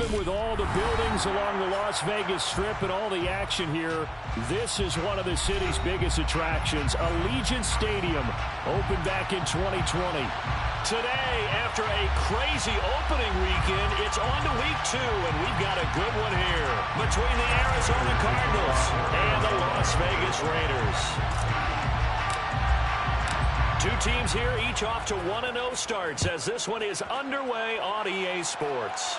Even with all the buildings along the Las Vegas Strip and all the action here, this is one of the city's biggest attractions. Allegiant Stadium opened back in 2020. Today, after a crazy opening weekend, it's on to week 2, and we've got a good one here between the Arizona Cardinals and the Las Vegas Raiders. Two teams here, each off to 1-0 starts as this one is underway on EA Sports.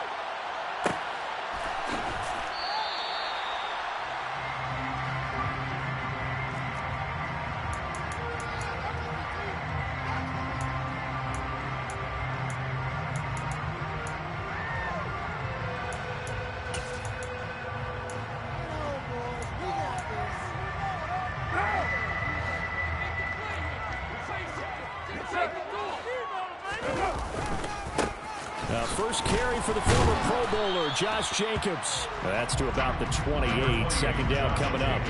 First carry for the former Pro Bowler, Josh Jacobs. That's to about the 28. Second down coming up.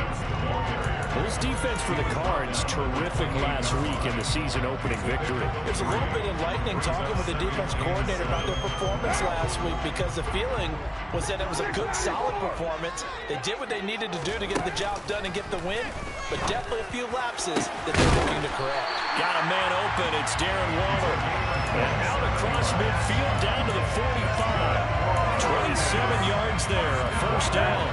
This defense for the Cards, terrific last week in the season-opening victory. It's a little bit enlightening talking with the defense coordinator about their performance last week because the feeling was that it was a good, solid performance. They did what they needed to do to get the job done and get the win, but definitely a few lapses that they're looking to correct. Got a man open. It's Darren Waller. And out across midfield down to the 45. 27 yards there, a first down.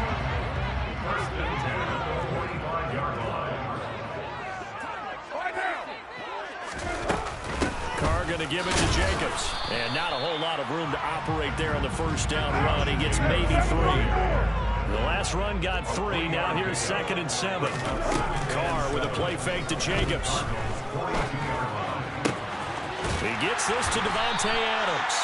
Carr going to give it to Jacobs. And not a whole lot of room to operate there on the first down run. He gets maybe 3. The last run got 3. Now here's 2nd and 7. Carr with a play fake to Jacobs. He gets this to Devontae Adams.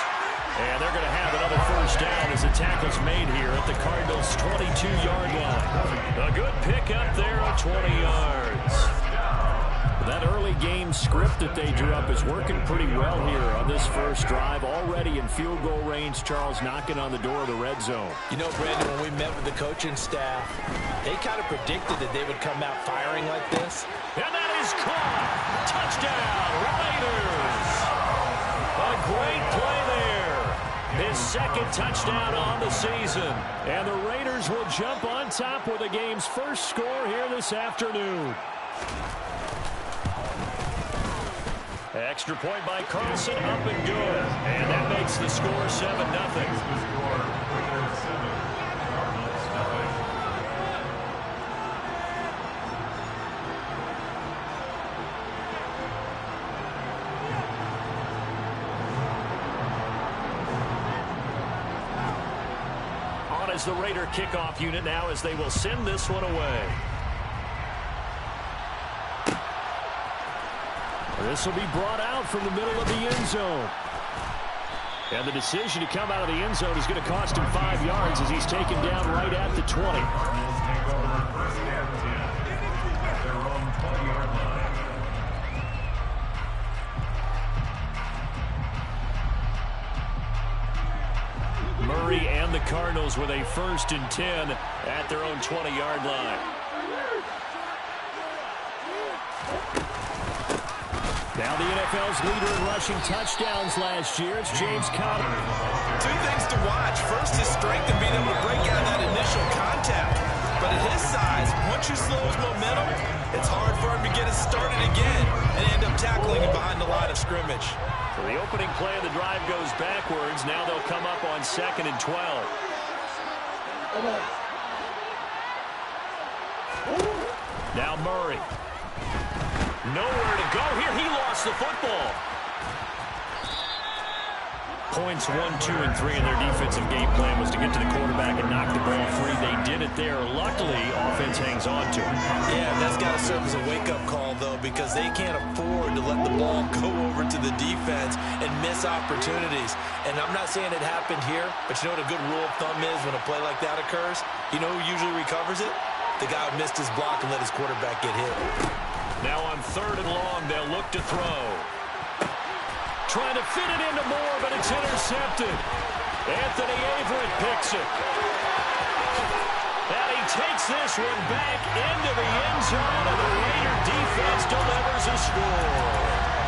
And they're going to have another first down as the tackle's made here at the Cardinals' 22-yard line. A good pickup there of 20 yards. That early game script that they drew up is working pretty well here on this first drive. Already in field goal range, Charles knocking on the door of the red zone. You know, Brandon, when we met with the coaching staff, they kind of predicted that they would come out firing like this. And that is caught. Touchdown, Raiders. A great play there. His 2nd touchdown on the season. And the Raiders will jump on top with the game's first score here this afternoon. Extra point by Carlson, up and good. And that makes the score 7-0. On as the Raider kickoff unit now as they will send this one away. This will be brought out from the middle of the end zone. And the decision to come out of the end zone is going to cost him 5 yards as he's taken down right at the 20. Murray and the Cardinals with a 1st and 10 at their own 20-yard line. Now the NFL's leader in rushing touchdowns last year, it's James Conner. 2 things to watch. First, his strength and being able to break out that initial contact. But at his size, once you slow his momentum, it's hard for him to get it started again and end up tackling him behind the line of scrimmage. So the opening play of the drive goes backwards. Now they'll come up on 2nd and 12. Now Murray. Nowhere to go here. He lost the football. Points 1, 2, and 3 in their defensive game plan was to get to the quarterback and knock the ball free. They did it there. Luckily, offense hangs on to it. Yeah, that's got to serve as a wake-up call, though, because they can't afford to let the ball go over to the defense and miss opportunities. And I'm not saying it happened here, but you know what a good rule of thumb is when a play like that occurs? You know who usually recovers it? The guy who missed his block and let his quarterback get hit. Now on 3rd and long, they'll look to throw. Trying to fit it into Moore, but it's intercepted. Anthony Averett picks it. And he takes this one back into the end zone, and the Raider defense delivers a score.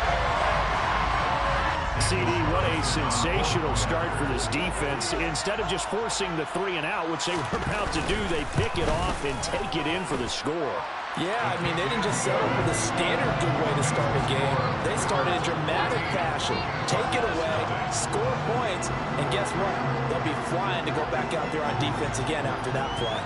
CD, what a sensational start for this defense. Instead of just forcing the 3 and out, which they were about to do, they pick it off and take it in for the score. Yeah, I mean, they didn't just settle for the standard good way to start a game. They started in dramatic fashion. Take it away, score points, and guess what? They'll be flying to go back out there on defense again after that play.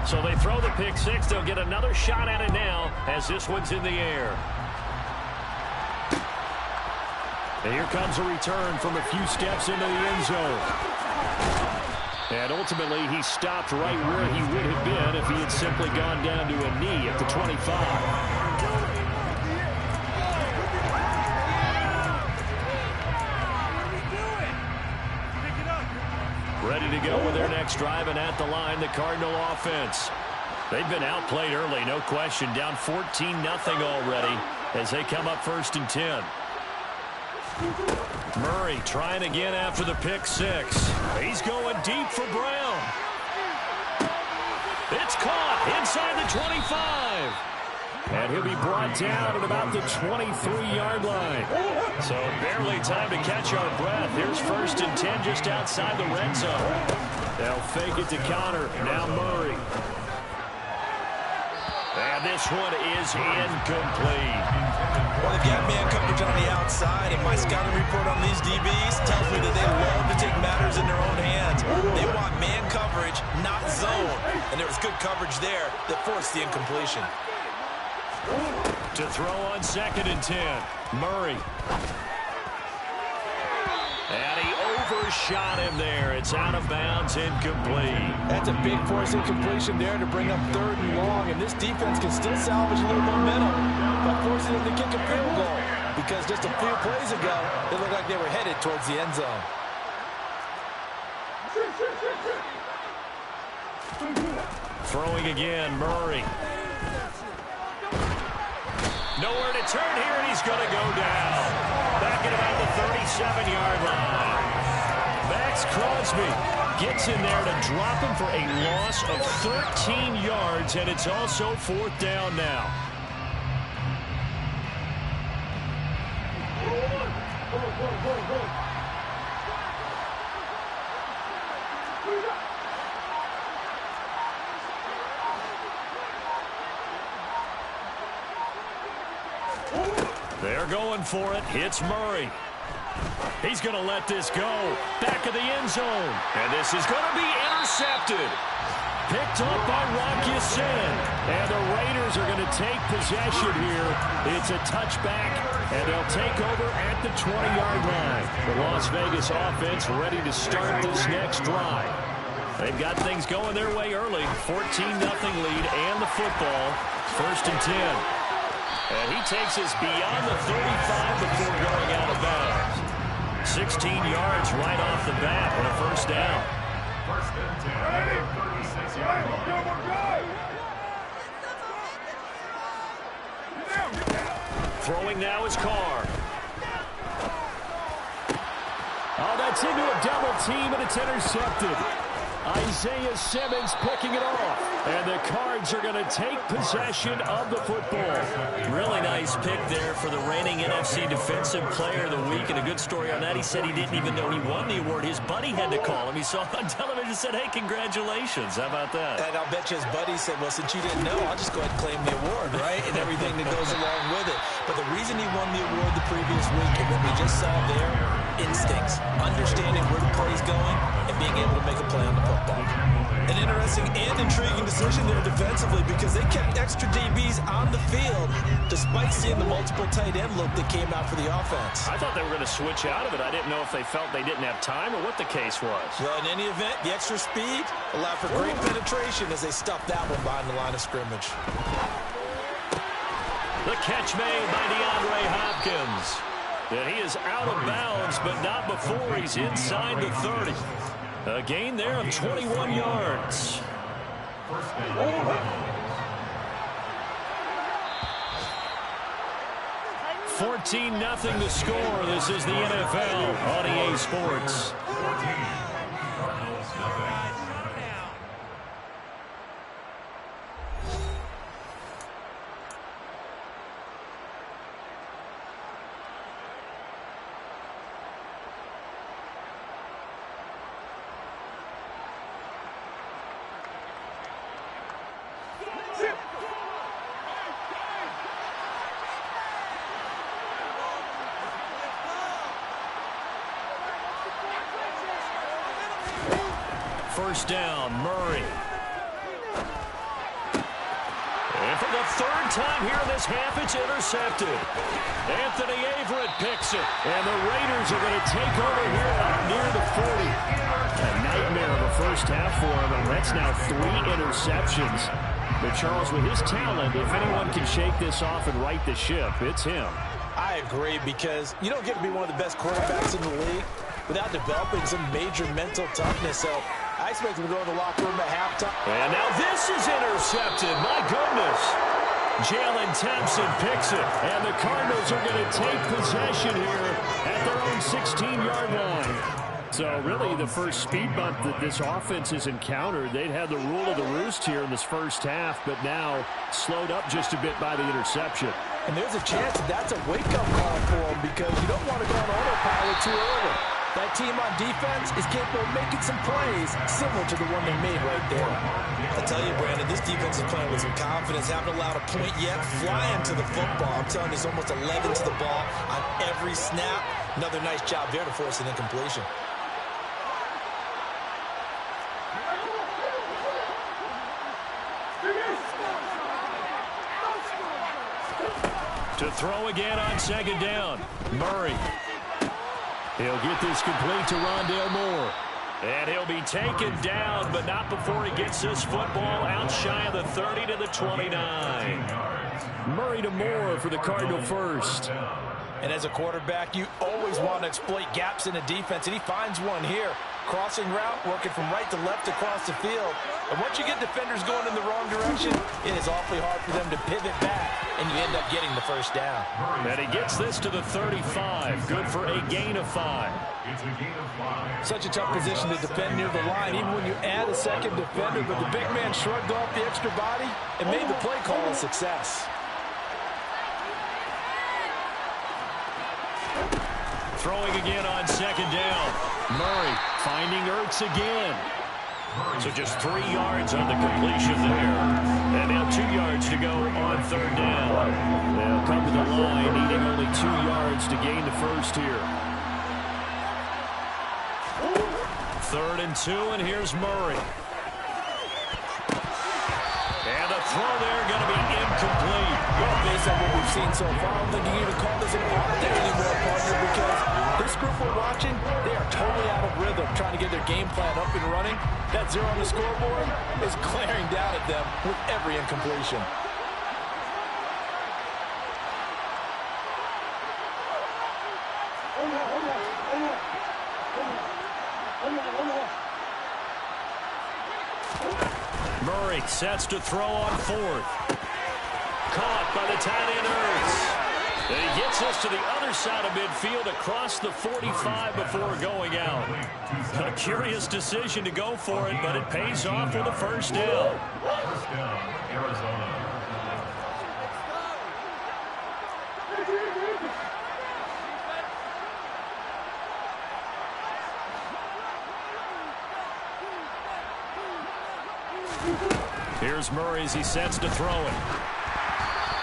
So they throw the pick six. They'll get another shot at it now as this one's in the air. And here comes a return from a few steps into the end zone. And ultimately, he stopped right where he would have been if he had simply gone down to a knee at the 25. Ready to go with their next drive, and at the line, the Cardinal offense. They've been outplayed early, no question. Down 14-0 already as they come up 1st and 10. Murray trying again after the pick six. He's going deep for Brown. It's caught inside the 25. And he'll be brought down at about the 23-yard line. So barely time to catch our breath. Here's 1st and 10 just outside the red zone. They'll fake it to Connor. Now Murray. And this one is incomplete. Well, they've got man coverage on the outside, and my scouting report on these DBs tells me that they love to take matters in their own hands. They want man coverage, not zone. And there was good coverage there that forced the incompletion. To throw on 2nd and 10. Murray. And he overshot him there. It's out of bounds, incomplete. That's a big force incompletion there to bring up 3rd and long. And this defense can still salvage a little momentum by forcing them to kick a field goal. Because just a few plays ago, it looked like they were headed towards the end zone. Throwing again, Murray. Nowhere to turn here, and he's going to go down. Back at about the 37-yard line. Max Crosby gets in there to drop him for a loss of 13 yards, and it's also 4th down now. They're going for it. It's Murray. He's going to let this go. Back of the end zone. And this is going to be intercepted. Picked up by Rocky Sin. And the Raiders are going to take possession here. It's a touchback, and they'll take over at the 20-yard line. The Las Vegas offense ready to start this next drive. They've got things going their way early. 14-0 lead and the football. 1st and 10. And he takes us beyond the 35 before going out of bounds. 16 yards right off the bat and a 1st down. 36 yards. Throwing now is Carr. Oh, that's into a double team, and it's intercepted. Isaiah Simmons picking it off. And the Cards are going to take possession of the football. Really nice pick there for the reigning NFC Defensive Player of the Week. And a good story on that. He said he didn't even know he won the award. His buddy had to call him. He saw it on television and said, hey, congratulations. How about that? And I'll bet you his buddy said, well, since you didn't know, I'll just go ahead and claim the award, right? And everything that goes along with it. But the reason he won the award the previous week and what we just saw there, instincts, understanding where the play's going, and being able to make a play on the football. An interesting and intriguing decision there defensively because they kept extra DBs on the field despite seeing the multiple tight end look that came out for the offense. I thought they were going to switch out of it. I didn't know if they felt they didn't have time or what the case was. Well, in any event, the extra speed allowed for great penetration as they stuffed that one behind the line of scrimmage. The catch made by DeAndre Hopkins. And he is out of bounds, but not before he's inside the 30. A gain there of 21 yards. 14-0 to score. This is the NFL on EA Sports. first down. Murray. And for the third time here in this half, it's intercepted. Anthony Averett picks it. And the Raiders are going to take over here near the 40. A nightmare of a first half for him, and that's now 3 interceptions. But Charles, with his talent, if anyone can shake this off and right the ship, it's him. I agree, because you don't get to be one of the best quarterbacks in the league without developing some major mental toughness. So I expect him to go to the locker room at halftime. And now this is intercepted. My goodness. Jalen Thompson picks it. And the Cardinals are going to take possession here at their own 16-yard line. So really the first speed bump that this offense has encountered, they'd had the rule of the roost here in this first half, but now slowed up just a bit by the interception. And there's a chance that that's a wake-up call for him, because you don't want to go on autopilot too early. That team on defense is capable of making some plays similar to the one they made right there. I tell you, Brandon, this defense is playing with some confidence. Haven't allowed a point yet. Flying to the football. I'm telling you, it's almost 11 to the ball on every snap. Another nice job there to force an incompletion. To throw again on second down. Murray. He'll get this complete to Rondale Moore. And he'll be taken down, but not before he gets this football out shy of the 30 to the 29. Murray to Moore for the Cardinal first. And as a quarterback, you always want to exploit gaps in the defense, and he finds one here. Crossing route, working from right to left across the field. And once you get defenders going in the wrong direction, it is awfully hard for them to pivot back, and you end up getting the first down. And he gets this to the 35. Good for a gain of 5. Such a tough position to defend near the line, even when you add a second defender, but the big man shrugged off the extra body and made the play call a success. Throwing again on second down. Murray finding Ertz again. So just 3 yards on the completion there. And now 2 yards to go on third down. They'll come to the line, needing only 2 yards to gain the first here. 3rd and 2, and here's Murray. And the throw there going to be incomplete. Well, based on what we've seen so far, I don't think you can even call this an art there anymore, partner, because this group we're watching, they are totally out of rhythm, trying to get their game plan up and running. That 0 on the scoreboard is glaring down at them with every incompletion. Murray sets to throw on 4th. Caught by the tight end Ertz. And he gets us to the other side of midfield across the 45 before going out. A curious decision to go for it, but it pays off with a first down. First down, Arizona. Here's Murray as he sets to throw it.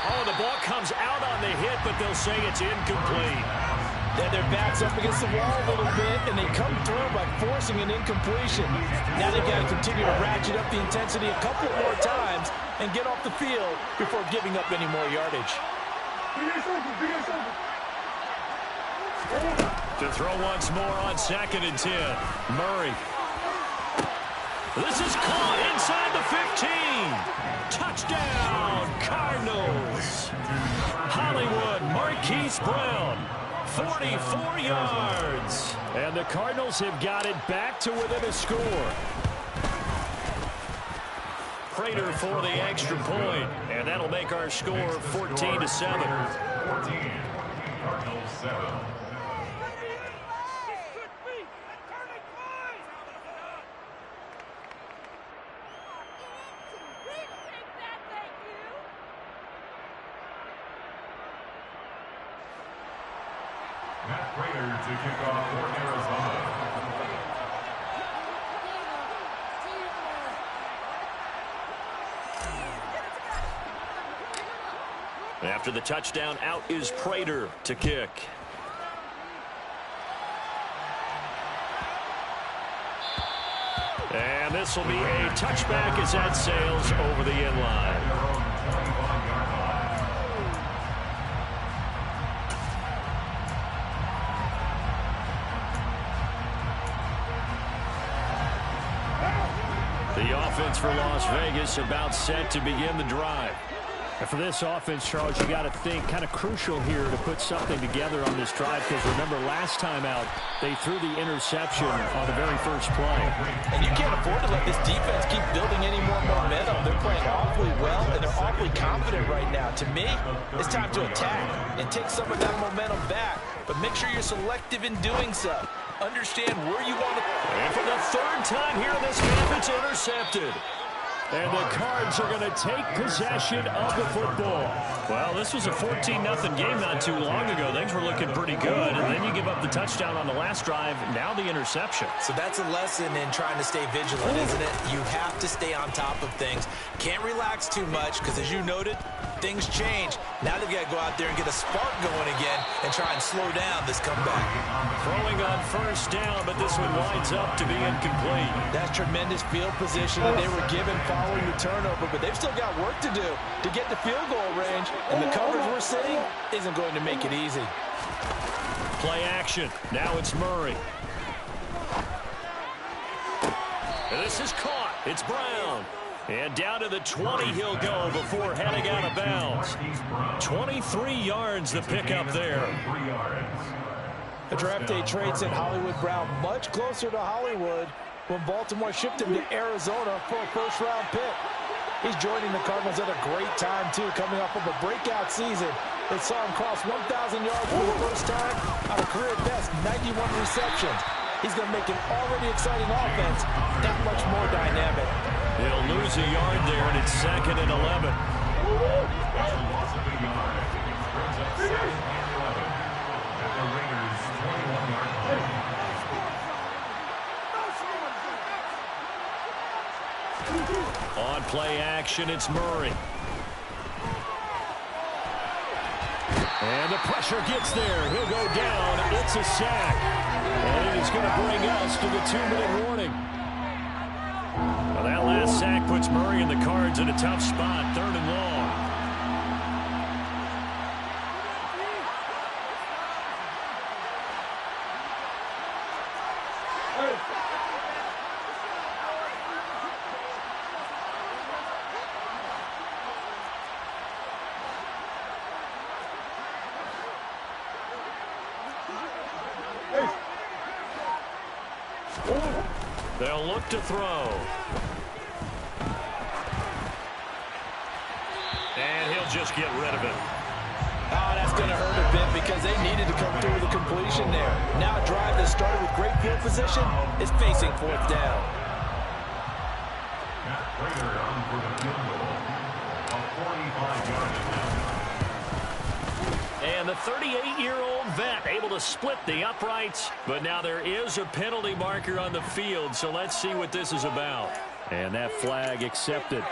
Oh, the ball comes out on the hit, but they'll say it's incomplete. Then their backs up against the wall a little bit, and they come through by forcing an incompletion. Now they've got to continue to ratchet up the intensity a couple more times and get off the field before giving up any more yardage. To throw once more on 2nd and 10. Murray. This is caught inside the 15. Touchdown, Cardinals. Hollywood Marquise Brown, 44 yards. And the Cardinals have got it back to within a score. Prater for the extra point, and that'll make our score 14-7. 14, Cardinals 7. Matt Prater to kick off for Arizona. After the touchdown, out is Prater to kick. And this will be a touchback as that sails over the end line. The offense for Las Vegas about set to begin the drive. And for this offense, Charles, you got to think kind of crucial here to put something together on this drive, because remember last time out they threw the interception on the very first play. And you can't afford to let this defense keep building any more momentum. They're playing awfully well, and they're awfully confident right now. To me, it's time to attack and take some of that momentum back, but make sure you're selective in doing so. Understand where you want to... And for the third time here in this game, it's intercepted. And the Cards are going to take possession of the football. Well, this was a 14-0 game not too long ago. Things were looking pretty good, and then you give up the touchdown on the last drive, now the interception. So that's a lesson in trying to stay vigilant, isn't it? You have to stay on top of things. Can't relax too much, because as you noted, things change. Now they've got to go out there and get a spark going again and try and slow down this comeback. Throwing on first down, but this one winds up to be incomplete. That's tremendous field position that they were given following the turnover, but they've still got work to do to get the field goal range, and the coverage we're seeing isn't going to make it easy. Play action. Now it's Murray. And this is caught. It's Brown. And down to the 20 he'll go before heading out of bounds. 23 yards the pickup there. The draft day trade sent Hollywood Brown much closer to Hollywood when Baltimore shipped him to Arizona for a first-round pick. He's joining the Cardinals at a great time, too, coming off of a breakout season. They saw him cross 1,000 yards for the first time on a career-best 91 receptions. He's going to make an already exciting offense that much more dynamic. He'll lose a yard there, and it's 2nd and 11. On play action, it's Murray. And the pressure gets there. He'll go down. It's a sack. And it is going to bring us to the 2-minute warning. Well, that last sack puts Murray and the Cards in a tough spot, 3rd and long. They'll look to throw. And he'll just get rid of it. Oh, that's going to hurt a bit because they needed to come through with a completion there. Now a drive that started with great field position is facing 4th down. And the 38-year-old vet able to split the uprights, but now there is a penalty marker on the field, so let's see what this is about. And that flag accepted.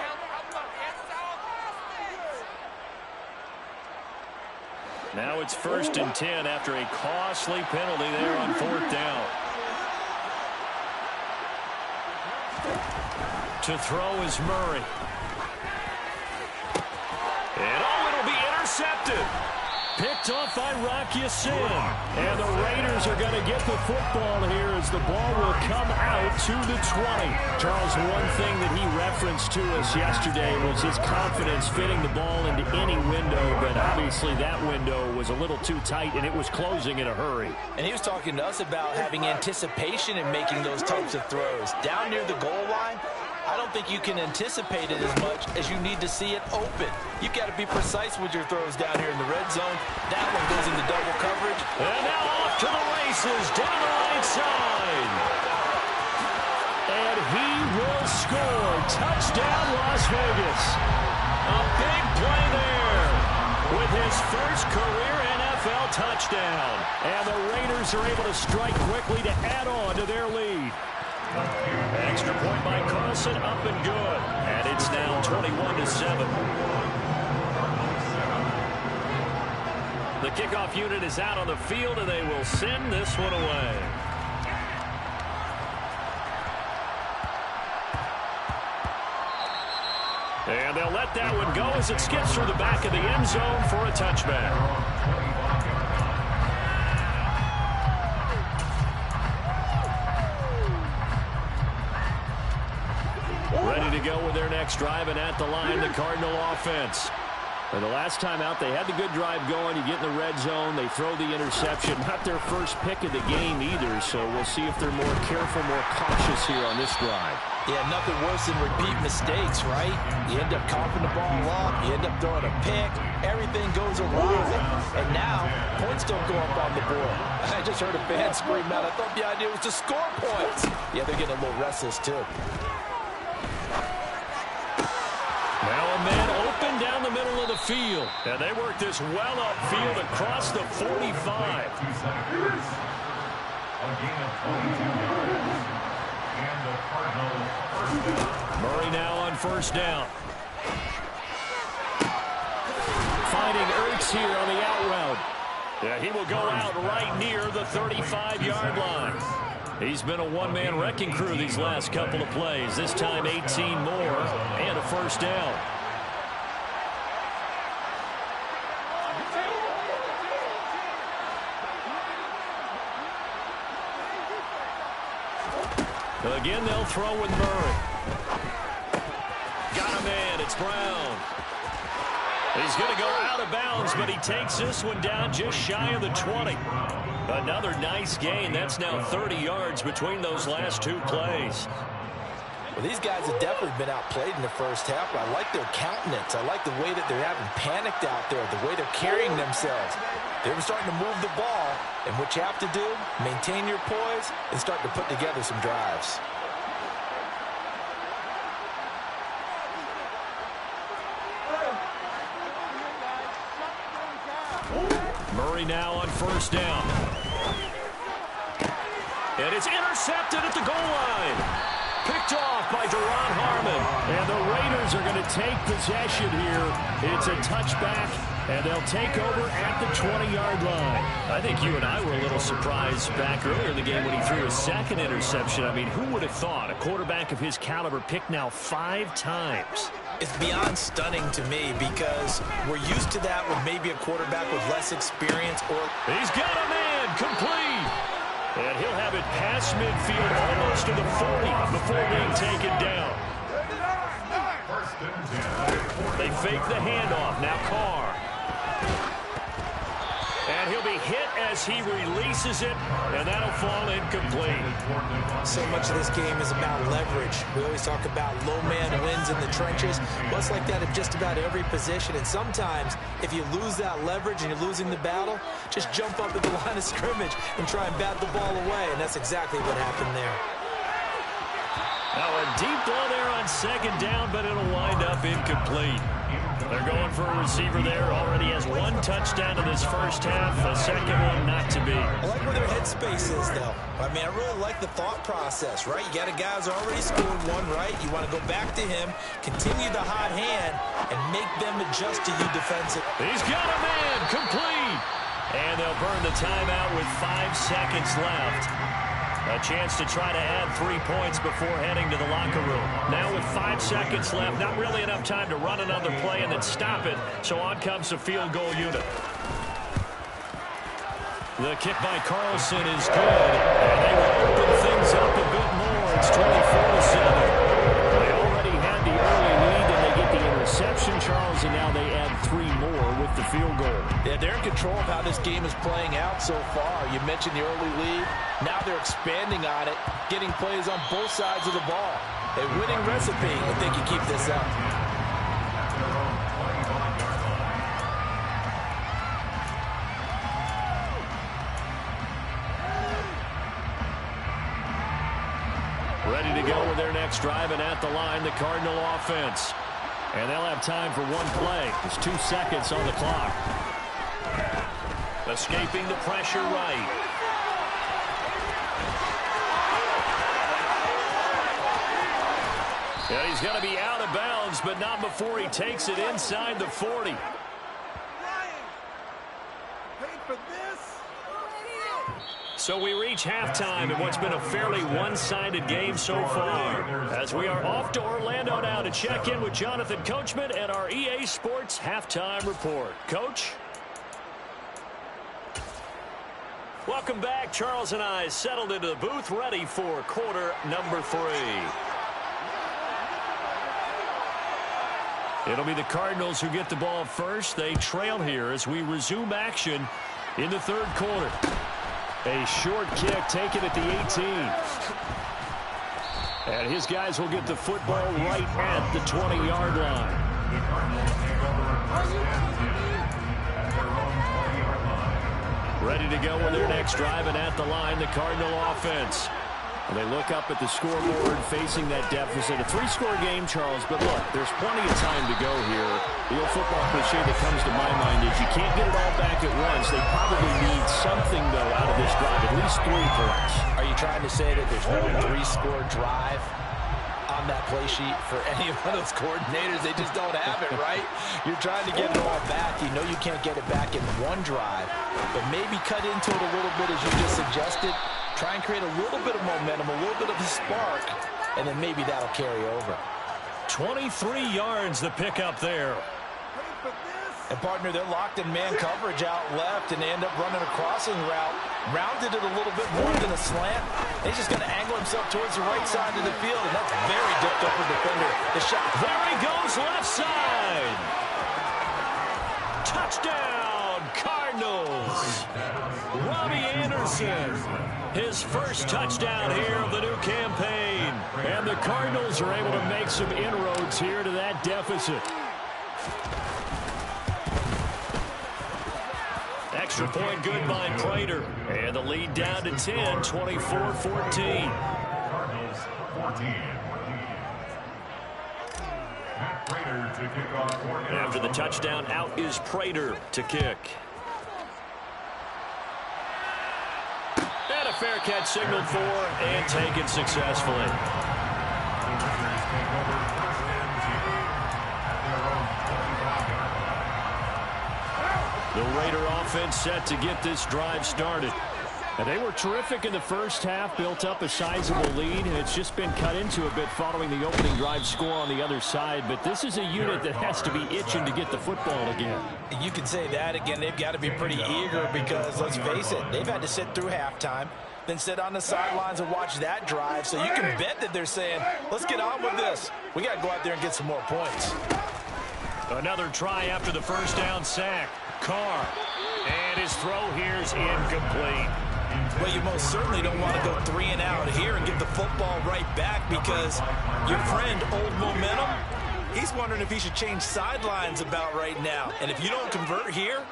Now it's 1st and 10 after a costly penalty there on 4th down. To throw is Murray. And it'll be intercepted. Picked off by Rocky Sin. And the Raiders are going to get the football here as the ball will come out to the 20. Charles, one thing that he referenced to us yesterday was his confidence fitting the ball into any window, but obviously that window was a little too tight and it was closing in a hurry. And he was talking to us about having anticipation in making those types of throws. Down near the goal line, I don't think you can anticipate it as much as you need to see it open. You've got to be precise with your throws down here in the red zone. That one goes into double coverage. And now off to the races down the right side. And he will score. Touchdown, Las Vegas. A big play there with his first career NFL touchdown. And the Raiders are able to strike quickly to add on to their lead. Extra point by Carlson, up and good. And it's now 21-7. The kickoff unit is out on the field, and they will send this one away. And they'll let that one go as it skips through the back of the end zone for a touchback. Ready to go with their next drive, and at the line, the Cardinal offense. And the last time out, they had the good drive going. You get in the red zone, they throw the interception. Not their first pick of the game either, so we'll see if they're more careful, more cautious here on this drive. Yeah, nothing worse than repeat mistakes, right? You end up coughing the ball up, you end up throwing a pick, everything goes awry. And now, points don't go up on the board. I just heard a fan scream out, I thought the idea was to score points. Yeah, they're getting a little restless too. Now a man open down the middle of the field. And they work this well upfield across the 45. 2 centimeters. A gain of 22 yards. And the Cardinals first down. Murray now on first down. Finding Ertz here on the out route. Yeah, he will go out right near the 35-yard line. He's been a one-man wrecking crew these last couple of plays. This time 18 more and a first down. Again, they'll throw with Murray. Got a man. It's Brown. He's going to go out of bounds, but he takes this one down just shy of the 20. Another nice gain. That's now 30 yards between those last two plays. Well, these guys have definitely been outplayed in the first half, but I like their countenance. I like the way that they're having panicked out there, the way they're carrying themselves. They're starting to move the ball, and what you have to do, maintain your poise and start to put together some drives. Murray now on first down. And it's intercepted at the goal line. Picked off by Duron Harmon. And the Raiders are going to take possession here. It's a touchback, and they'll take over at the 20-yard line. I think you and I were a little surprised back earlier in the game when he threw his second interception. I mean, who would have thought a quarterback of his caliber picked now 5 times? It's beyond stunning to me because we're used to that with maybe a quarterback with less experience. Or he's got a man complete. And he'll have it past midfield almost to the 40 before being taken down. They fake the handoff. Now Carr. And he'll be hit as he releases it, and that'll fall incomplete. So much of this game is about leverage. We always talk about low man wins in the trenches. Well, it's like that in just about every position. And sometimes, if you lose that leverage and you're losing the battle, just jump up at the line of scrimmage and try and bat the ball away. And that's exactly what happened there. Now a deep ball there on second down, but it'll wind up incomplete. They're going for a receiver there. Already has 1 touchdown in this first half. A second one not to be. I like where their headspace is, though. I mean, I really like the thought process, right? You got a guy who's already scored 1, right? You want to go back to him, continue the hot hand, and make them adjust to you defensively. He's got a man complete. And they'll burn the timeout with 5 seconds left. A chance to try to add 3 points before heading to the locker room. Now with 5 seconds left, not really enough time to run another play and then stop it. So on comes the field goal unit. The kick by Carlson is good. And they will open things up a bit more. It's 24-7. They already had the early lead, and they get the interception, Charles, and now they add 3 more with the field goal. Yeah, they're in control of how this game is playing out so far. You mentioned the early lead. Now they're expanding on it, getting plays on both sides of the ball. A winning recipe if they can keep this up. Ready to go with their next drive, and at the line, the Cardinal offense. And they'll have time for 1 play. There's 2 seconds on the clock. Escaping the pressure right. And he's going to be out of bounds, but not before he takes it inside the 40. So we reach halftime in what's been a fairly one-sided game so far. As we are off to Orlando now to check in with Jonathan Coachman and our EA Sports Halftime Report. Coach? Welcome back. Charles and I settled into the booth ready for quarter number 3. It'll be the Cardinals who get the ball first. They trail here as we resume action in the third quarter. A short kick taken at the 18. And his guys will get the football right at the 20-yard line. The Cardinals take over first and 10 at their own 20-yard line. Ready to go with their next drive, and at the line, the Cardinal offense. And they look up at the scoreboard facing that deficit. A 3-score game, Charles, but look, there's plenty of time to go here. The old football cliche that comes to my mind is you can't get it all back at once. They probably need something, though, out of this drive, at least 3 points. Are you trying to say that there's no 3-score drive on that play sheet for any one of those coordinators? They just don't have it, right? You're trying to get it all back. You know you can't get it back in one drive, but maybe cut into it a little bit as you just suggested. Try and create a little bit of momentum, a little bit of a spark, and then maybe that'll carry over. 23 yards the pickup there. And, partner, they're locked in man coverage out left, and they end up running a crossing route. Rounded it a little bit more than a slant. He's just going to angle himself towards the right side of the field, and that's very difficult for the defender. The shot. There he goes, left side. Touchdown, Cardinals. Robbie Anderson, his first touchdown here of the new campaign. And the Cardinals are able to make some inroads here to that deficit. Extra point good by Prater. And the lead down to 10, 24-14. Cardinals 14. Matt Prater to kick off quarter. After the touchdown, out is Prater to kick. And a fair catch signaled for and taken successfully. The Wizards take over first and 10 at their own 20-yard line. The Raider offense set to get this drive started. And they were terrific in the first half, built up a sizable lead, and it's just been cut into a bit following the opening drive score on the other side. But this is a unit that has to be itching to get the football again. You can say that again. They've got to be pretty eager because, let's face it, they've had to sit through halftime, then sit on the sidelines and watch that drive. So you can bet that they're saying, let's get on with this. We got to go out there and get some more points. Another try after the first down sack. Carr. And his throw here's incomplete. Well, you most certainly don't want to go 3 and out here and get the football right back because your friend, Old Momentum, he's wondering if he should change sidelines about right now. And if you don't convert here,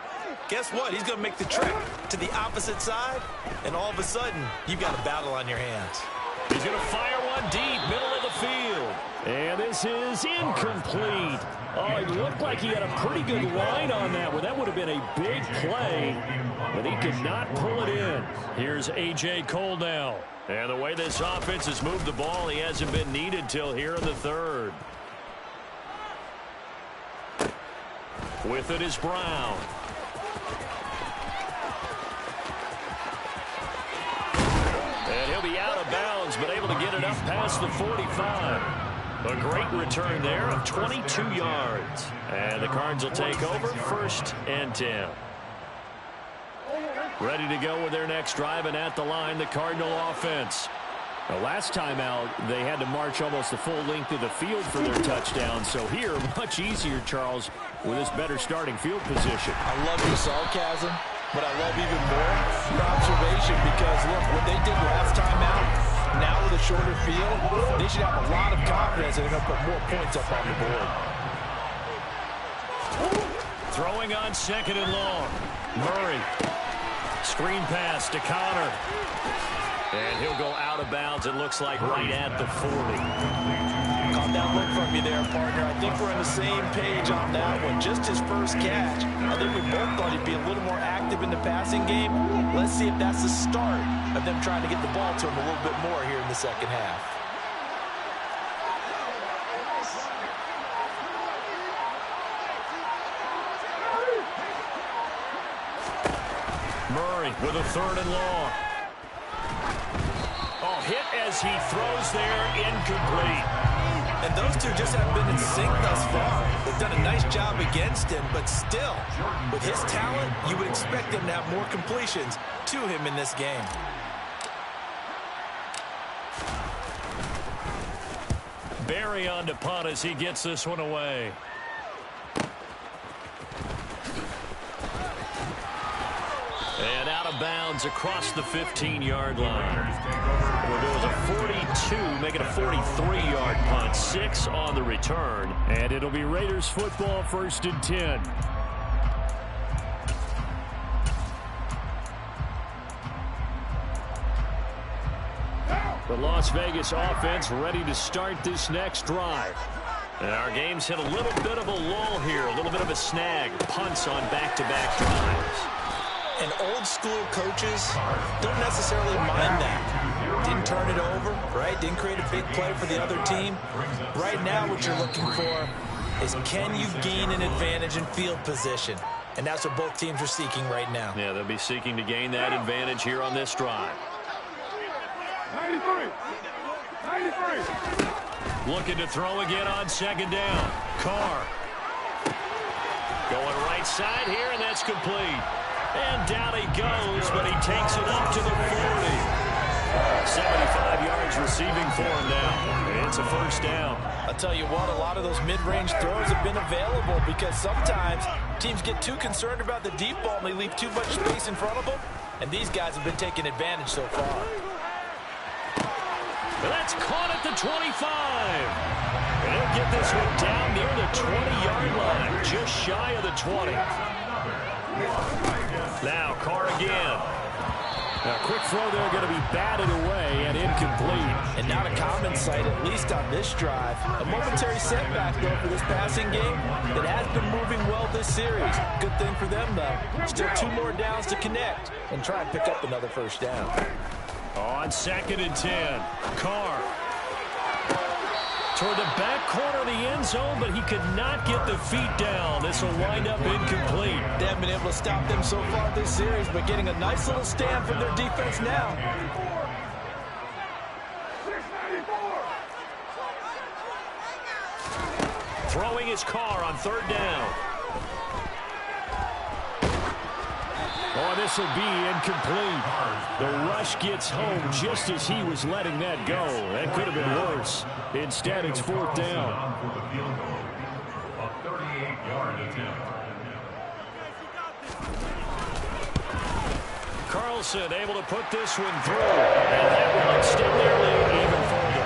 guess what? He's going to make the trip to the opposite side, and all of a sudden, you've got a battle on your hands. He's going to fire one deep, middle of the field. And this is incomplete. Oh, it looked like he had a pretty good line on that one. That would have been a big play, but he could not pull it in. Here's A.J. Cole now. And the way this offense has moved the ball, he hasn't been needed till here in the third. With it is Brown. And he'll be out of bounds, but able to get it up past the 45. A great return there of 22 yards. And the Cards will take over first and 10. Ready to go with their next drive, and at the line, the Cardinal offense. The last time out, they had to march almost the full length of the field for their touchdown. So here, much easier, Charles, with this better starting field position. I love your sarcasm, but I love even more your observation because, look, what they did last time out, now with a shorter field, they should have a lot of confidence that they're going to put more points up on the board. Throwing on second and long. Murray. Screen pass to Connor. And he'll go out of bounds, it looks like, right at the 40. Caught that look from you there, partner. I think we're on the same page on that one. Just his first catch. I think we both thought he'd be a little more active in the passing game. Let's see if that's the start of them trying to get the ball to him a little bit more here in the second half. Murray with a third and long. hit as he throws there, incomplete. And those two just haven't been in sync thus far. They've done a nice job against him, but still, with his talent, you would expect him to have more completions to him in this game. Barry on to punt as he gets this one away. And out of bounds across the 15-yard line. We'll go as a 42, make it a 43-yard punt. 6 on the return. And it'll be Raiders football, 1st and 10. The Las Vegas offense ready to start this next drive. And our game's hit a little bit of a lull here, a little bit of a snag. Punts on back-to-back drives. And old-school coaches don't necessarily mind that. Didn't turn it over, right? Didn't create a big play for the other team. Right now what you're looking for is, can you gain an advantage in field position? And that's what both teams are seeking right now. Yeah, they'll be seeking to gain that advantage here on this drive. 93. Looking to throw again on 2nd down. Carr. Going right side here, and that's complete. And down he goes, but he takes it up to the 40. 75 yards receiving for him now. It's a 1st down. I'll tell you what, a lot of those mid-range throws have been available because sometimes teams get too concerned about the deep ball and they leave too much space in front of them. And these guys have been taking advantage so far. That's caught at the 25. And he'll get this one down near the 20-yard line, just shy of the 20. Now Carr again. A quick throw there, going to be batted away and incomplete. And not a common sight, at least on this drive. A momentary setback, though, for this passing game that has been moving well this series. Good thing for them, though. Still 2 more downs to connect and try and pick up another 1st down. On 2nd and 10, Carr. Toward the back corner of the end zone, but he could not get the feet down. This will wind up incomplete. They haven't been able to stop them so far this series, but getting a nice little stand from their defense now. 694. Throwing his Carr on 3rd down. Oh, this will be incomplete. The rush gets home just as he was letting that go. That could have been worse. Instead, it's 4th down. For the field goal, a 38-yard attempt. Carlson able to put this one through. And that will extend their lead even further.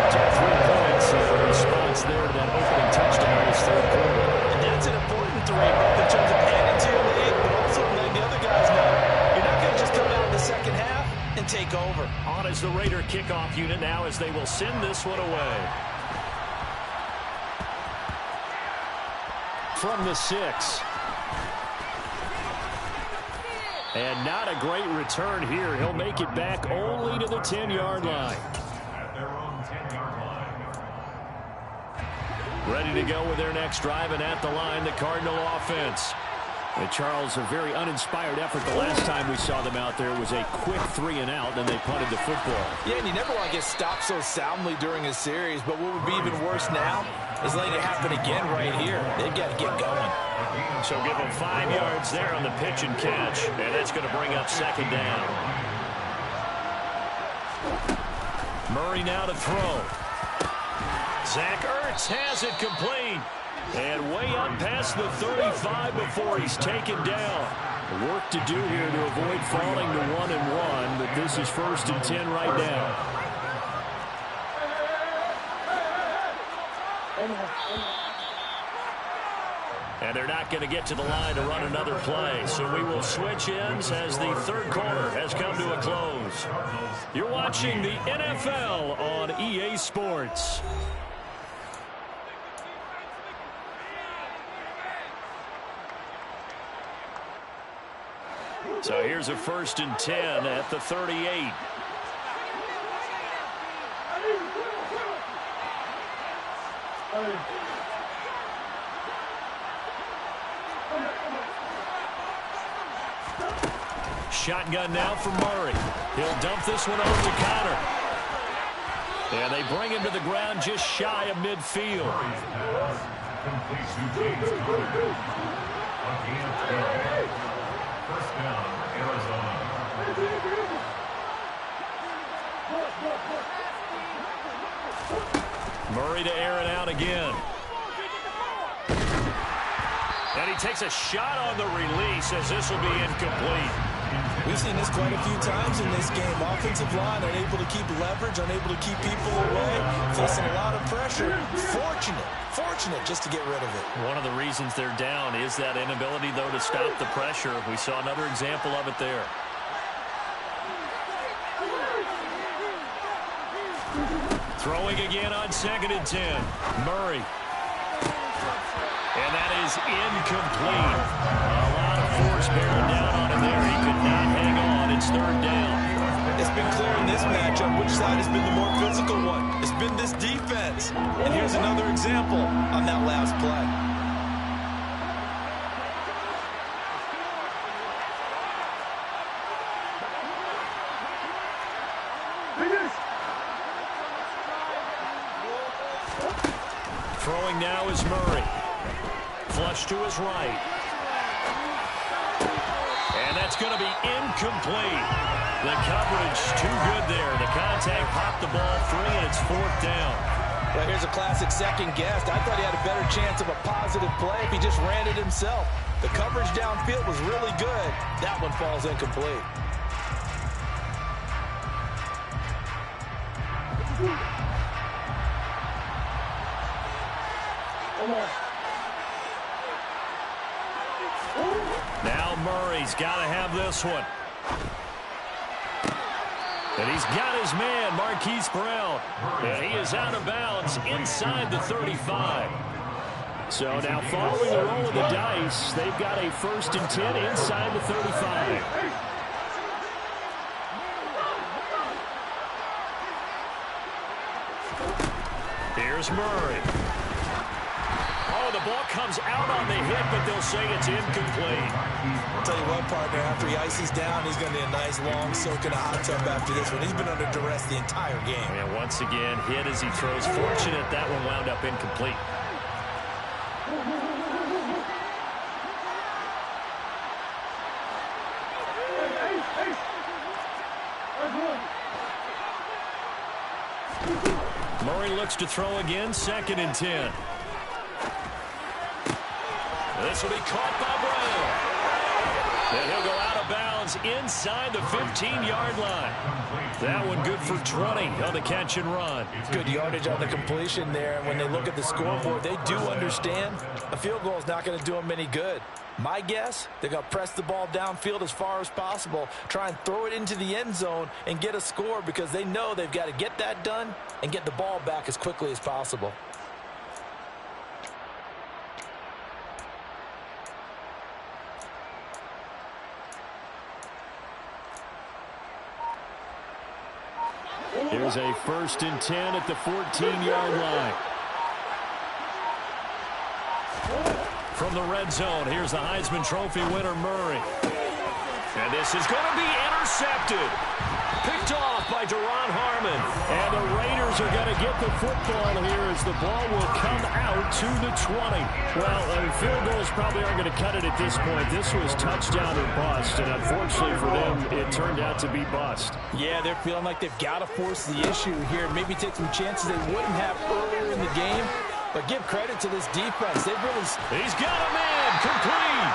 Took 3 points in response there to that opening touchdown this 3rd quarter. And that's an important 3, both in terms of adding to your lead, but also letting the other guys know you're not going to just come out in the 2nd half and take over. On as the Raider kickoff unit now as they will send this one away. From the 6. And not a great return here. He'll make it back only to the 10-yard line. At their own 10-yard line. Ready to go with their next drive, and at the line, the Cardinal offense. And Charles, a very uninspired effort the last time we saw them out there was a quick 3-and-out, and they punted the football. Yeah, and you never want to get stopped so soundly during a series, but what would be even worse now is letting it happen again right here. They've got to get going. So give them 5 yards there on the pitch and catch, and that's going to bring up 2nd down. Murray now to throw. Zach Ertz has it complete. And way up past the 35 before he's taken down. Work to do here to avoid falling to 1-1, but this is 1st and 10 right now. And they're not going to get to the line to run another play, so we will switch ends as the 3rd quarter has come to a close. You're watching the NFL on EA Sports. So here's a 1st and 10 at the 38. Shotgun now for Murray. He'll dump this one off to Connor. And they bring him to the ground just shy of midfield. Murray's pass complete to James Conner. A gain of 12. First down, Arizona. Murray to air it out again. And he takes a shot on the release as this will be incomplete. We've seen this quite a few times in this game. Offensive line unable to keep leverage, unable to keep people away, facing a lot of pressure. Fortunate just to get rid of it. One of the reasons they're down is that inability, though, to stop the pressure. We saw another example of it there. Throwing again on 2nd and 10. Murray. And that is incomplete. A lot of force bearing down on him there. He could not hang on. It's 3rd down. It's been clear in this matchup which side has been the more physical one. It's been this defense. And here's another example on that last play. Throwing now is Murray. Flush to his right. And that's going to be incomplete. The coverage too good there. The contact popped the ball free, and it's 4th down. Well, here's a classic second guess. I thought he had a better chance of a positive play if he just ran it himself. The coverage downfield was really good. That one falls incomplete. Now Murray's got to have this one. And he's got his man, Marquise Brown. And he is out of bounds inside the 35. So now following the roll of the dice, they've got a 1st and 10 inside the 35. Here's Murray. Oh, the ball comes out on the hit, but they'll say it's incomplete. I'll tell you what, partner, after he ices down, he's going to need a nice long soak in a hot tub after this one. He's been under duress the entire game. And once again, hit as he throws. Fortunate that one wound up incomplete. Murray looks to throw again, 2nd and 10. This will be caught by Brown. And he'll go out of bounds inside the 15-yard line. That one good for 20 on the catch and run. Good yardage on the completion there. And when they look at the scoreboard, they do understand a field goal is not going to do them any good. My guess, they're going to press the ball downfield as far as possible, try and throw it into the end zone and get a score because they know they've got to get that done and get the ball back as quickly as possible. Here's a 1st and 10 at the 14-yard line. From the red zone, here's the Heisman Trophy winner, Murray. And this is going to be intercepted. Picked off by Duron Harmon. And the Raiders are going to get the football here as the ball will come out to the 20. Well, field goals probably aren't going to cut it at this point. This was touchdown or bust, and unfortunately for them, it turned out to be bust. Yeah, they're feeling like they've got to force the issue here. Maybe take some chances they wouldn't have earlier in the game. But give credit to this defense. They've really... He's got a man, complete.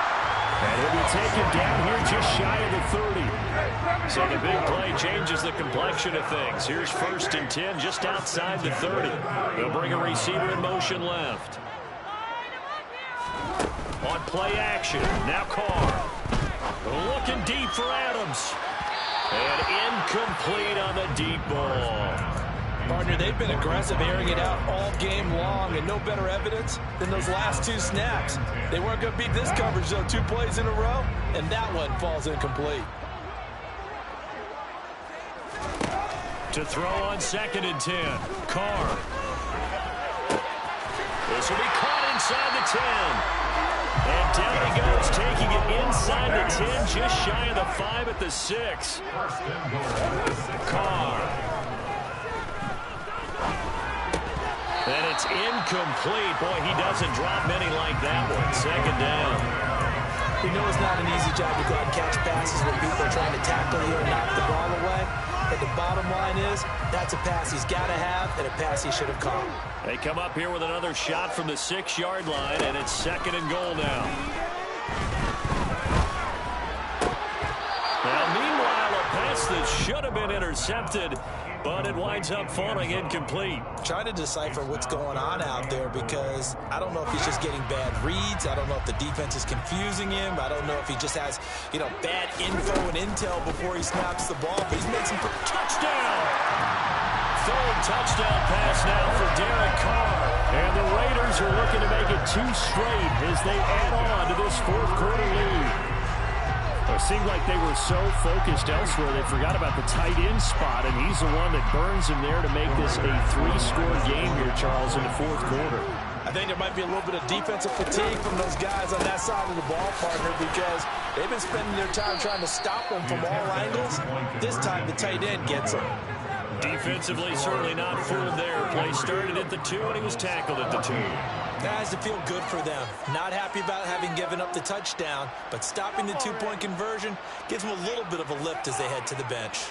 And he'll be taken down here just shy of the 30. So the big play changes the complexion of things. Here's 1st and 10 just outside the 30. They'll bring a receiver in motion left. On play action, now Carr. Looking deep for Adams. And incomplete on the deep ball. Partner, they've been aggressive, airing it out all game long, and no better evidence than those last 2 snaps. They weren't going to beat this coverage, though, 2 plays in a row, and that one falls incomplete. To throw on 2nd and 10, Carr. This will be caught inside the 10. And down he goes, taking it inside the 10, just shy of the 5 at the 6. Carr. it's incomplete. Boy, he doesn't drop many like that one. Second down. We know it's not an easy job to go out and catch passes when people are trying to tackle you and knock the ball away. But the bottom line is, that's a pass he's got to have and a pass he should have caught. They come up here with another shot from the 6-yard line, and it's 2nd and goal now. Now, meanwhile, a pass that should have been intercepted, but it winds up falling incomplete. Trying to decipher what's going on out there because I don't know if he's just getting bad reads. I don't know if the defense is confusing him. I don't know if he just has, bad info and intel before he snaps the ball. But he's made some touchdown. Third touchdown pass now for Derek Carr. And the Raiders are looking to make it 2 straight as they add on to this 4th quarter lead. It seemed like they were so focused elsewhere they forgot about the tight end spot, and he's the one that burns him there to make this a 3-score game here, Charles, in the 4th quarter. I think there might be a little bit of defensive fatigue from those guys on that side of the ball, partner, because they've been spending their time trying to stop them from all angles. This time the tight end gets them. Defensively, certainly not fooled there. Play started at the 2, and he was tackled at the 2. That has to feel good for them. Not happy about having given up the touchdown, but stopping the 2-point conversion gives them a little bit of a lift as they head to the bench.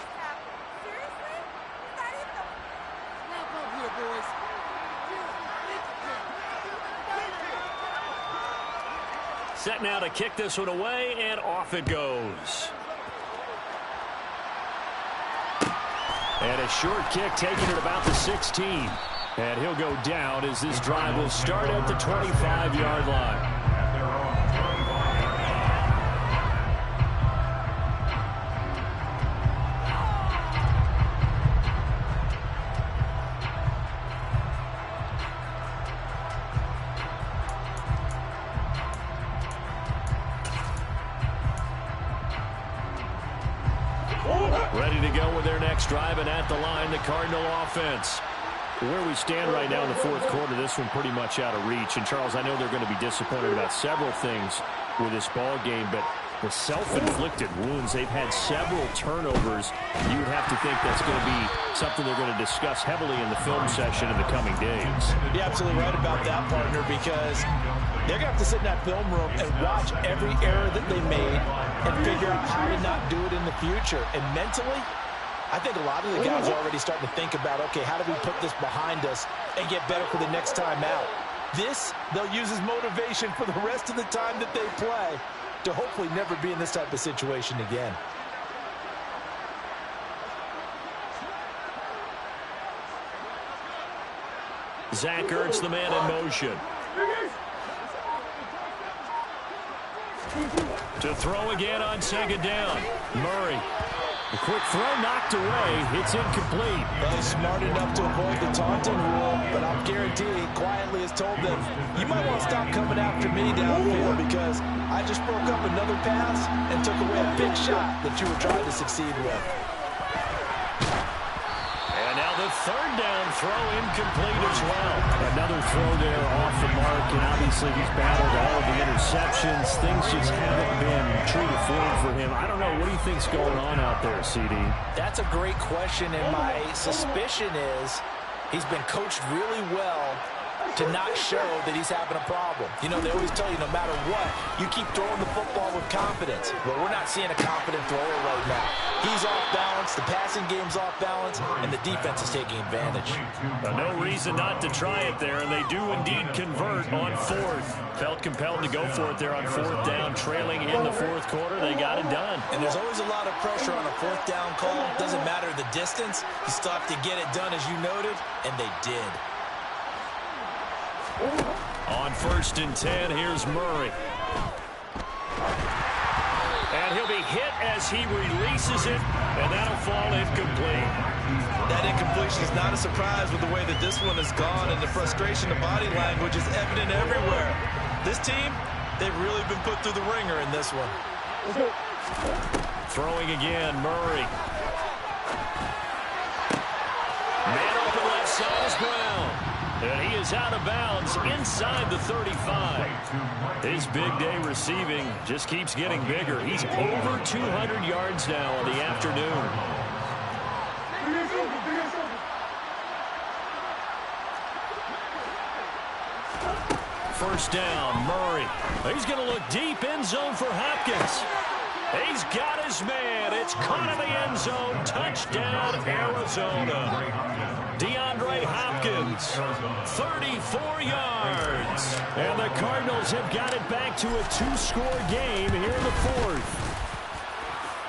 Set now to kick this one away, and off it goes. And a short kick taken at about the 16. And he'll go down as this drive will start at the 25-yard line. Ready to go with their next drive, and at the line, the Cardinal offense. Where we stand right now in the 4th quarter, this one pretty much out of reach. And, Charles, I know they're going to be disappointed about several things with this ball game, but the self-inflicted wounds, they've had several turnovers. You would have to think that's going to be something they're going to discuss heavily in the film session in the coming days. You're absolutely right about that, partner, because they're going to have to sit in that film room and watch every error that they made and figure out how to not do it in the future. And mentally, I think a lot of the guys are already starting to think about, okay, how do we put this behind us and get better for the next time out? This, they'll use as motivation for the rest of the time that they play to hopefully never be in this type of situation again. Zach Ertz, the man in motion. To throw again on 2nd down. Murray. A quick throw knocked away. It's incomplete. Well, he's smart enough to avoid the taunting rule, but I'll guarantee he quietly has told them, you might want to stop coming after me downfield because I just broke up another pass and took away a big shot that you were trying to succeed with. And now the 3rd down throw incomplete as well. Another throw there off the mark, and obviously he's battled all of the interceptions. Things just haven't been true to form for him. I don't know. What do you think's going on out there, CD? That's a great question, and my suspicion is he's been coached really well to not show that he's having a problem. You know, they always tell you no matter what, you keep throwing the football with confidence. Well, we're not seeing a confident thrower right now. He's off balance, the passing game's off balance, and the defense is taking advantage. No reason not to try it there, and they do indeed convert on 4th. Felt compelled to go for it there on 4th down, trailing in the 4th quarter. They got it done. And there's always a lot of pressure on a 4th down call. Doesn't matter the distance. You still have to get it done, as you noted, and they did. On 1st and 10, here's Murray. And he'll be hit as he releases it, and that'll fall incomplete. That incompletion is not a surprise with the way that this one has gone, and the frustration of body language is evident everywhere. This team, they've really been put through the ringer in this one. Throwing again, Murray. Man open left side is Brown. And he is out of bounds inside the 35. His big day receiving just keeps getting bigger. He's over 200 yards now on the afternoon. first down. Murray. He's going to look deep end zone for Hopkins. He's got his man. It's caught in the end zone. Touchdown, Arizona. DeAndre Hopkins, 34 yards. And the Cardinals have got it back to a 2-score game here in the fourth.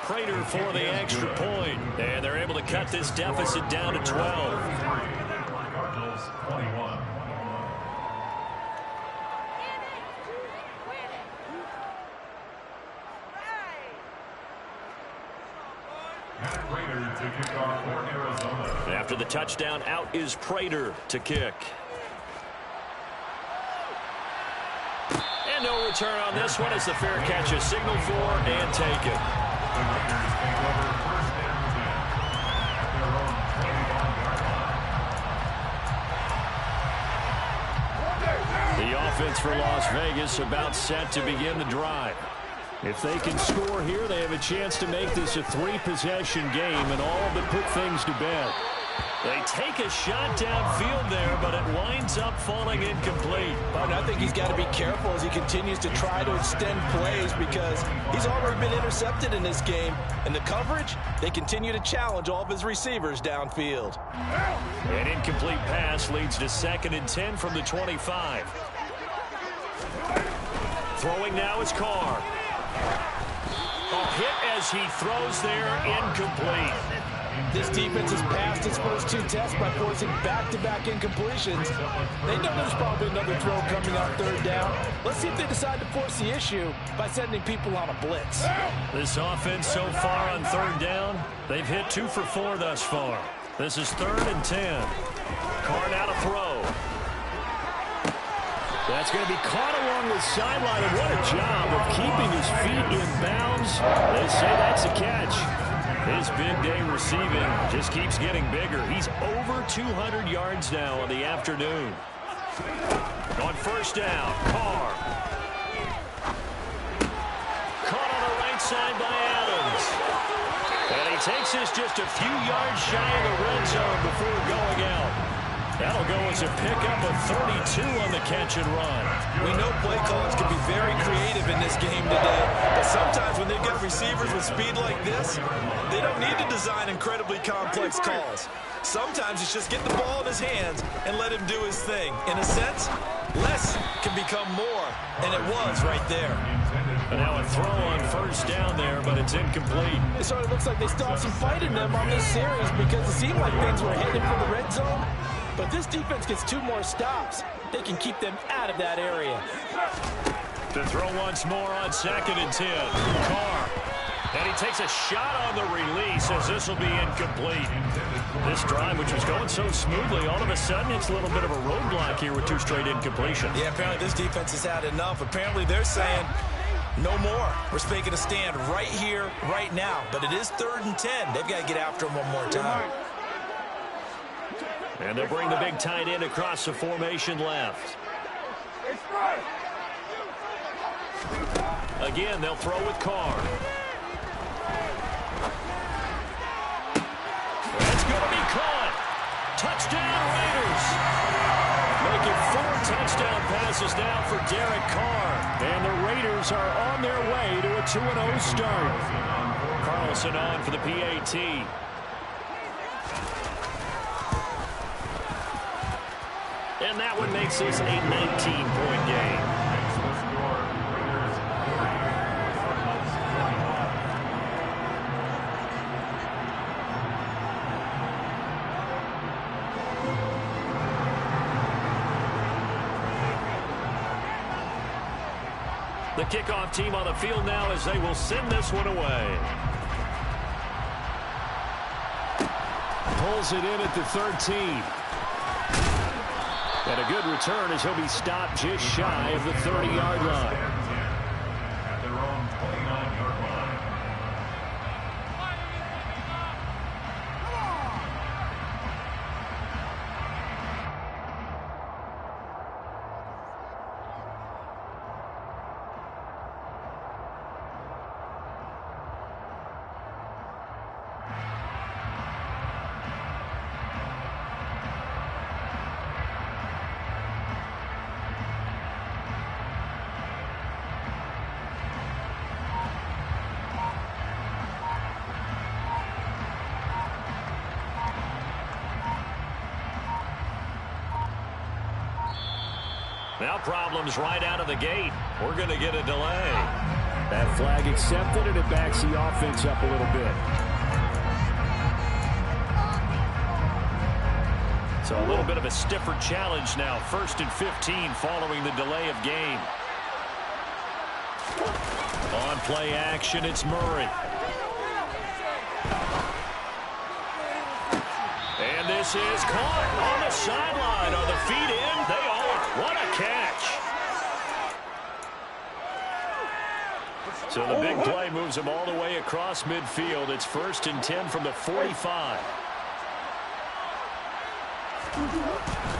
Prater for the extra point. And they're able to cut this deficit down to 12. Cardinals 21. To kick off for Arizona. After the touchdown, out is Prater to kick. And no return on this one as the fair catch is signaled for and taken. The Raiders take over first and 10 at their own 21-yard line. The offense for Las Vegas about set to begin the drive. If they can score here, they have a chance to make this a 3-possession game and all but put things to bed. They take a shot downfield there, but it winds up falling incomplete. But I think he's got to be careful as he continues to try to extend plays because he's already been intercepted in this game. And the coverage, they continue to challenge all of his receivers downfield. An incomplete pass leads to 2nd and 10 from the 25. Throwing now is Carr. A hit as he throws there, incomplete. This defense has passed its first 2 tests by forcing back-to-back incompletions. They know there's probably another throw coming on 3rd down. Let's see if they decide to force the issue by sending people on a blitz. This offense so far on 3rd down, they've hit 2 for 4 thus far. This is 3rd and 10. Carr now to throw. That's going to be caught along the sideline, and what a job of keeping his feet in bounds. They say that's a catch. His big day receiving just keeps getting bigger. He's over 200 yards now on the afternoon. On first down, Carr. Caught on the right side by Adams. And he takes this just a few yards shy of the red zone before going out. That'll go as a pickup of 32 on the catch and run. We know play callers can be very creative in this game today, but sometimes when they've got receivers with speed like this, they don't need to design incredibly complex calls. Sometimes it's just get the ball in his hands and let him do his thing. In a sense, less can become more, and it was right there. And now a throw on first down there, but it's incomplete. It sort of looks like they still have some fight in them on this series because it seemed like things were headed for the red zone. But this defense gets 2 more stops. They can keep them out of that area. To throw once more on 2nd and 10. Carr. And he takes a shot on the release as this will be incomplete. This drive, which was going so smoothly, all of a sudden it's a little bit of a roadblock here with 2 straight incompletions. Yeah, apparently this defense has had enough. Apparently they're saying, no more. We're making a stand right here, right now. But it is 3rd and 10. They've got to get after him one more time. And they'll bring the big tight end across the formation left. Again, they'll throw with Carr. That's going to be caught. Touchdown, Raiders. Making 4 touchdown passes now for Derek Carr. And the Raiders are on their way to a 2-0 start. Carlson on for the PAT. And that one makes this a 19-point game. The kickoff team on the field now as they will send this one away. Pulls it in at the 13. And a good return as he'll be stopped just shy of the 30-yard line. At their own 29-yard line. Now problems right out of the gate. We're going to get a delay. That flag accepted, and it backs the offense up a little bit. So a little bit of a stiffer challenge now. 1st and 15 following the delay of game. On play action, it's Murray. And this is caught on the sideline. Are the feet in? They are. What a catch. So the big play moves him all the way across midfield. It's 1st and 10 from the 45.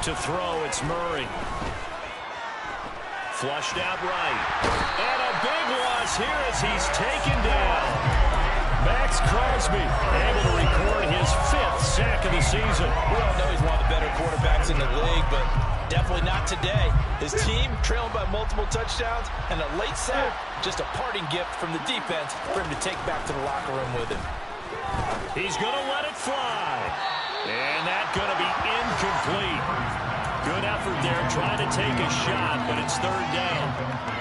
To throw, it's Murray. Flushed out right. And a big loss here as he's taken down. Max Crosby able to record his 5th sack of the season. We all know he's one of the better quarterbacks in the league, but definitely not today. His team trailing by multiple touchdowns, and a late sack, just a parting gift from the defense for him to take back to the locker room with him. He's going to let it fly. And that's going to be incomplete. Good effort there trying to take a shot, but it's 3rd down.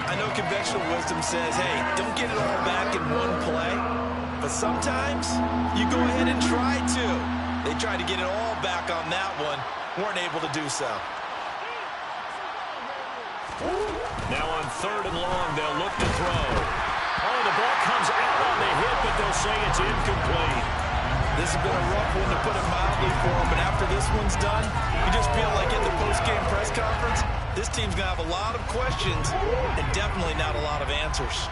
I know conventional wisdom says, hey, don't get it all back in one play. But sometimes you go ahead and try to. They tried to get it all back on that one. Weren't able to do so. Now on 3rd and long, they'll look to throw. Oh, the ball comes out on the hit, but they'll say it's incomplete. This has been a rough one, to put it mildly, for him. But after this one's done, you just feel like in the post-game press conference, this team's going to have a lot of questions and definitely not a lot of answers.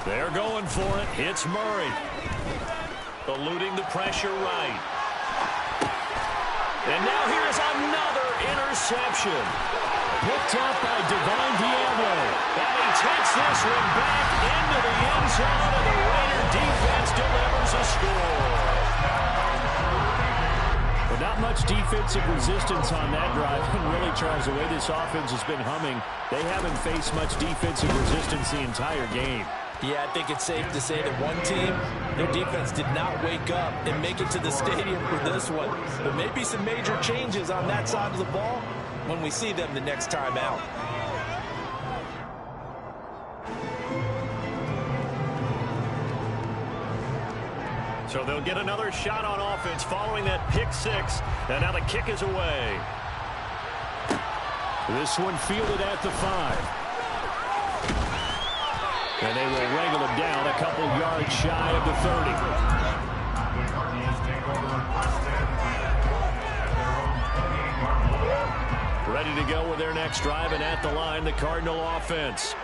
They're going for it. It's Murray. Eluding the pressure right. And now here's another interception. Picked up by Devon Diablo. And he takes this one back into the end zone, and the Raider defense delivers a score. But not much defensive resistance on that drive. And really, Charles, the way this offense has been humming, they haven't faced much defensive resistance the entire game. Yeah, I think it's safe to say that one team, their defense did not wake up and make it to the stadium for this one. But maybe some major changes on that side of the ball when we see them the next time out. So they'll get another shot on offense following that pick 6. And now the kick is away. This one fielded at the 5. And they will wrangle him down a couple yards shy of the 30. The Cardinals take over 1st and 10 at their own 28-yard line. Ready to go with their next drive, and at the line, the Cardinal offense.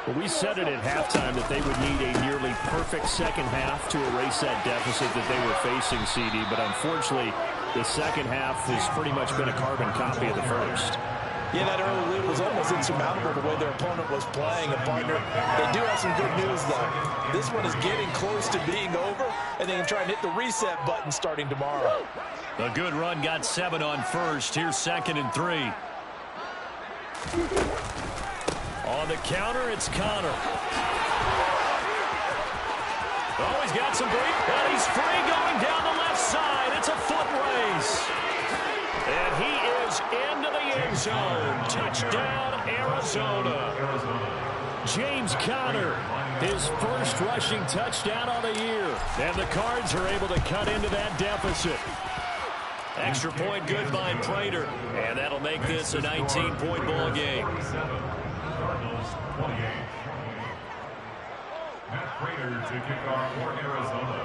Well, we said it at halftime that they would need a nearly perfect second half to erase that deficit that they were facing, CD. But unfortunately, the second half has pretty much been a carbon copy of the first. Yeah, that early lead was almost insurmountable the way their opponent was playing. And, partner, they do have some good news, though. This one is getting close to being over, and they can try and hit the reset button starting tomorrow. A good run got 7 on first. Here's 2nd and 3. On the counter, it's Connor. Oh, he's got some break, and he's free going down the left side. It's a foot race. And he is into the end zone. Touchdown, Arizona. James Conner, his first rushing touchdown on the year. And the Cards are able to cut into that deficit. Extra point good by Prater. And that'll make this a 19-point ball game. Cardinals 28. Matt Prater to kick off for Arizona.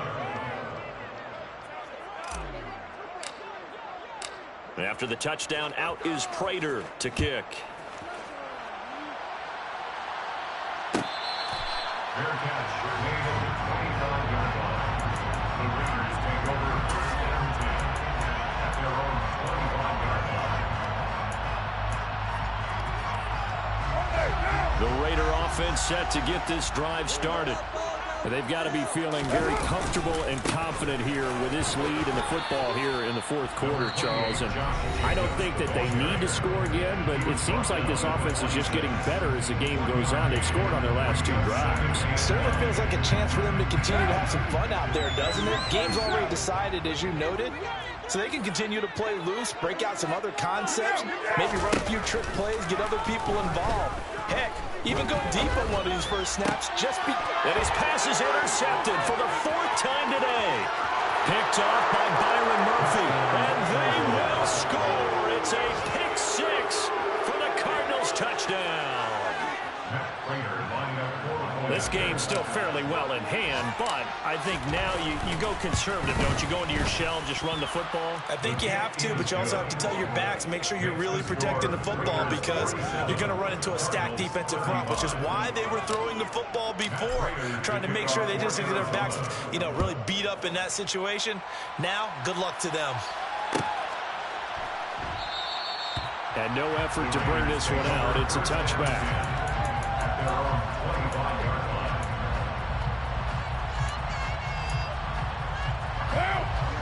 After the touchdown, out is Prater to kick. Fair catch made at the 25-yard line. The Raiders take over 1st and 10 at their own 25-yard line. The Raider offense set to get this drive started. They've got to be feeling very comfortable and confident here with this lead in the football here in the fourth quarter, Charles. And I don't think that they need to score again, but it seems like this offense is just getting better as the game goes on. They've scored on their last 2 drives. Certainly feels like a chance for them to continue to have some fun out there, doesn't it? Game's already decided, as you noted. So they can continue to play loose, break out some other concepts, maybe run a few trick plays, get other people involved. Heck, even go deep on one of these first snaps And his pass is intercepted for the 4th time today. Picked off by Byron Murphy, and they will score. It's a pick 6 for the Cardinals touchdown. This game's still fairly well in hand, but I think now you go conservative, don't you? Go into your shell and just run the football? I think you have to, but you also have to tell your backs, make sure you're really protecting the football because you're going to run into a stacked defensive front, which is why they were throwing the football before, trying to make sure they just get their backs, really beat up in that situation. Now, good luck to them. And no effort to bring this one out. It's a touchback.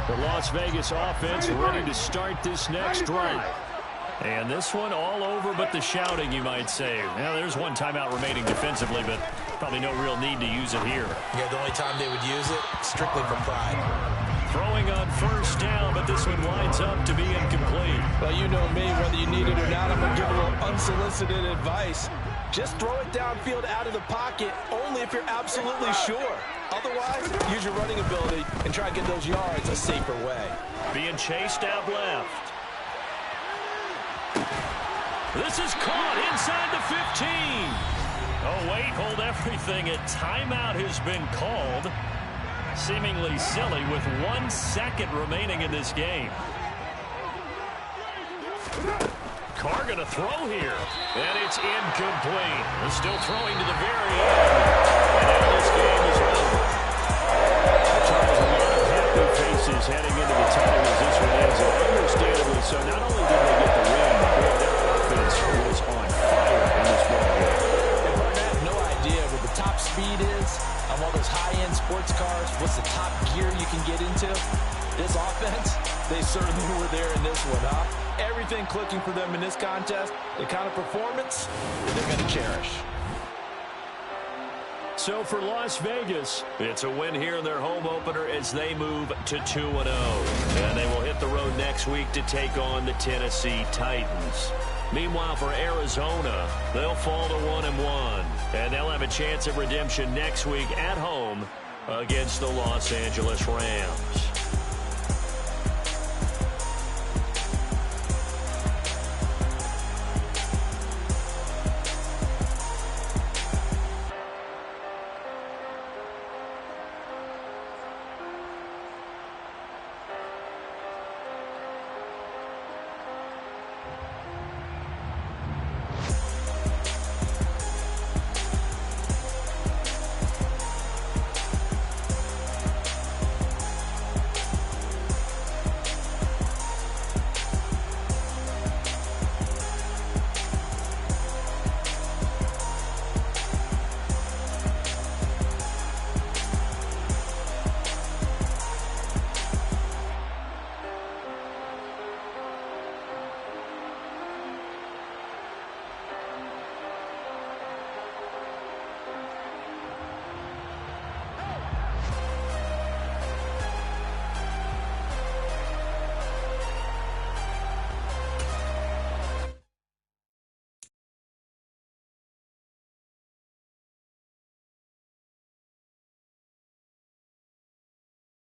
The Las Vegas offense ready to start this next drive. And this one all over but the shouting, you might say. Now, there's one timeout remaining defensively, but probably no real need to use it here. Yeah, the only time they would use it, strictly for pride. Throwing on first down, but this one winds up to be incomplete. Well, you know me, whether you need it or not, I'm going to give a little unsolicited advice. Just throw it downfield out of the pocket only if you're absolutely sure. Otherwise, use your running ability and try to get those yards a safer way. Being chased out left. This is caught inside the 15. Oh, wait, hold everything. A timeout has been called. Seemingly silly with 1 second remaining in this game. Carr going to throw here. And it's incomplete. They're still throwing to the very end. And now this game is over. Charles, a lot of happy faces heading into the time as this one ends. Understandably so. Not only did they get the win, but their offense was on fire in this ball game. And I have no idea what the top speed is on all those high-end sports cars. What's the top gear you can get into? This offense, they certainly were there in this one, huh? Everything clicking for them in this contest, the kind of performance they're going to cherish. So for Las Vegas, it's a win here in their home opener as they move to 2-0. And they will hit the road next week to take on the Tennessee Titans. Meanwhile, for Arizona, they'll fall to 1-1. And they'll have a chance of redemption next week at home against the Los Angeles Rams.